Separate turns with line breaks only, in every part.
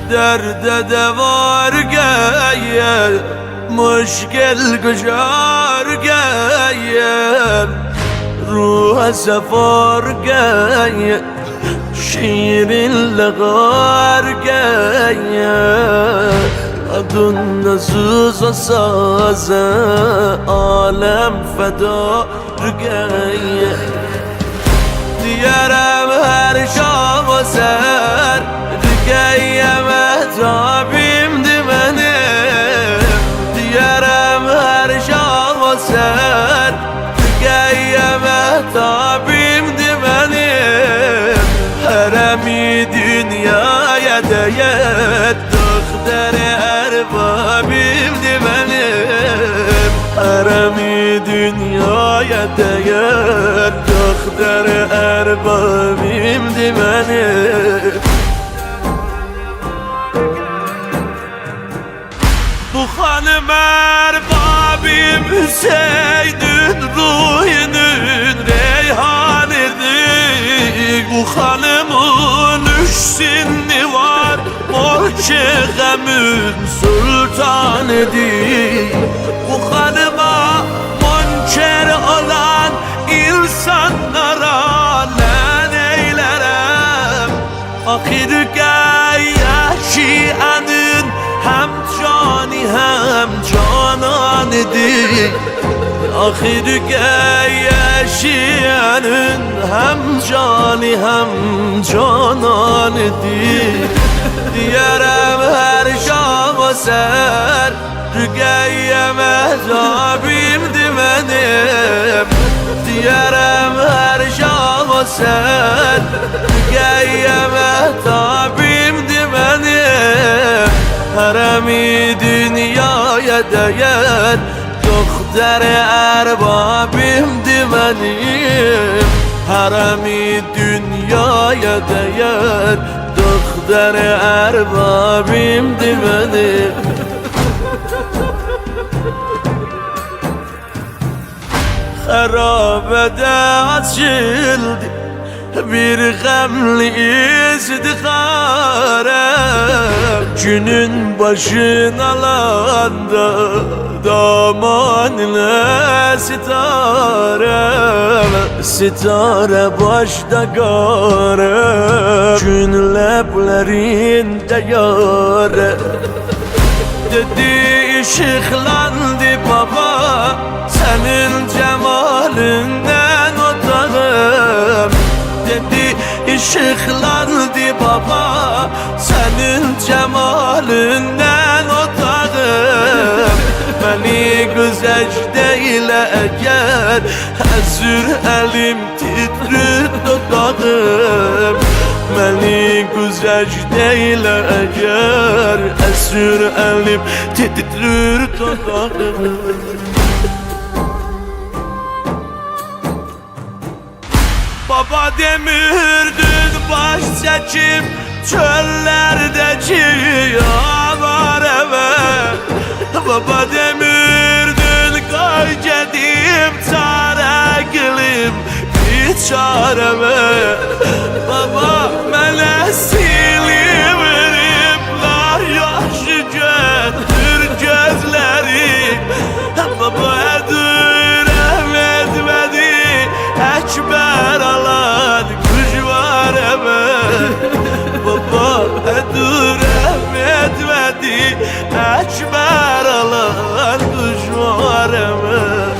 درد دوار گیم مشکل گشار گیم روح سفار گیم شیرین لغار گیم adın nasıl saze alem feda rügeye diyerem her şam o ser rügeye metabim dimenim diyerem her şam o ser rügeye metabim dimenim heremi dünyaya değer dere erbabim dimenim haremi dünyaya değer doktor erbabim dimenim bu hanım erbabim Hüseyin'in ruhinin reyhanidir bu hanımın üç sinni var Morçeğemin sultanıdır bu hanıma monçer olan insanlara len eylerem Ahir yaşayanın hem cani hem cananıdır Ahir yaşayanın hem cani hem cananıdır diyerem her şam o ser rügeye mezabim dimenim diyerem her şam o ser rügeye mezabim dimenim haremi dünyaya değer doktor erbabim dimenim haremi dünyaya değer doktor erbabim dimenim harabede açıldı bir gamli izdiharem günün başına alanda damanla sitarem sitare başta garem gün leplerinde yare dedi ışıklandı baba senin cemalinden otağım dedi ışıklandı baba senin cemalinden otağım beni güzel değil eğer hazır elim titrir dudağım beni güzel değil eğer hazır elim titrir dudağım Baba demirdin baş çekim çöllerdeki avareme Baba demirdin gaycedim çarekilim biçareme Baba melesilim riplar yaşı götür gözleri Baba edürem etmedi ekber alan güç var eme Baba edürem etmedi ekber alan güç var eme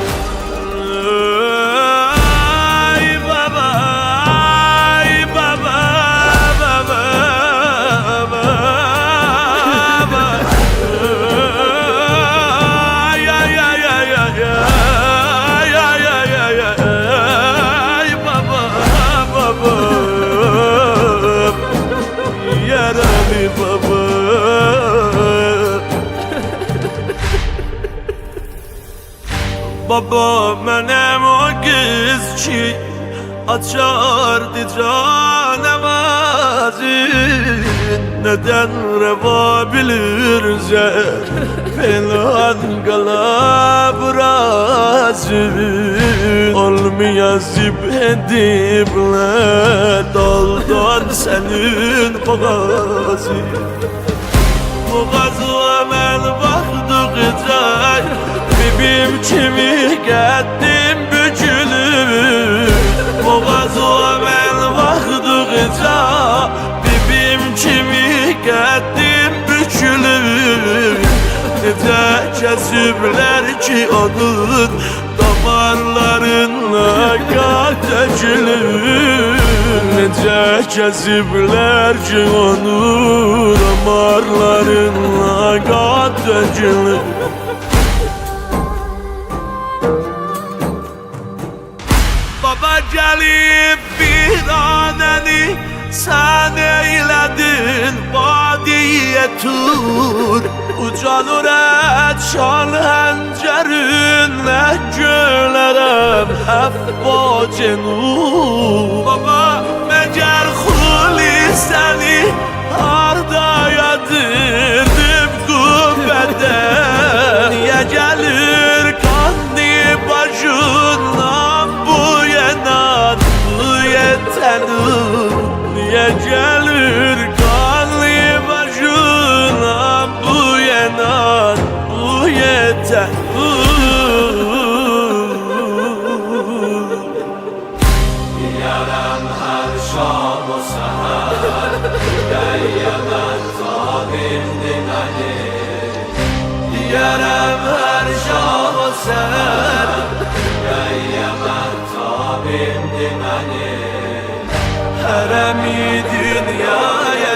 Baba menem o kız ki açardı canavazı neden reva bilirse Falan kala bırazır Olmayazip edipler Daldan senin boğazı Boğazıma ben baktıkça Bibim kimi getdim bükülür Boğazıma ben baktıkça Bibim kimi getdim bükülür Nece kesipler ki onun damarlarına kan dökülür Nece kesipler ki onun damarlarına kan dökülür Baba gelip bir aneni sen eyledin vadiye tur Ucalır et şan hencerünle gölerem effacenur Baba meğer huli seni harda yadırdım kubbede Niye gelir kandı başından bu yenan bu yetenur Niye gelir kanlı başına bu yenan bu yeter
Yarem her şam o seher Geyyemen tabimdin Ali
Yarem her şam o seher
Geyyemen tabimdin Ali
Heremi dünyaya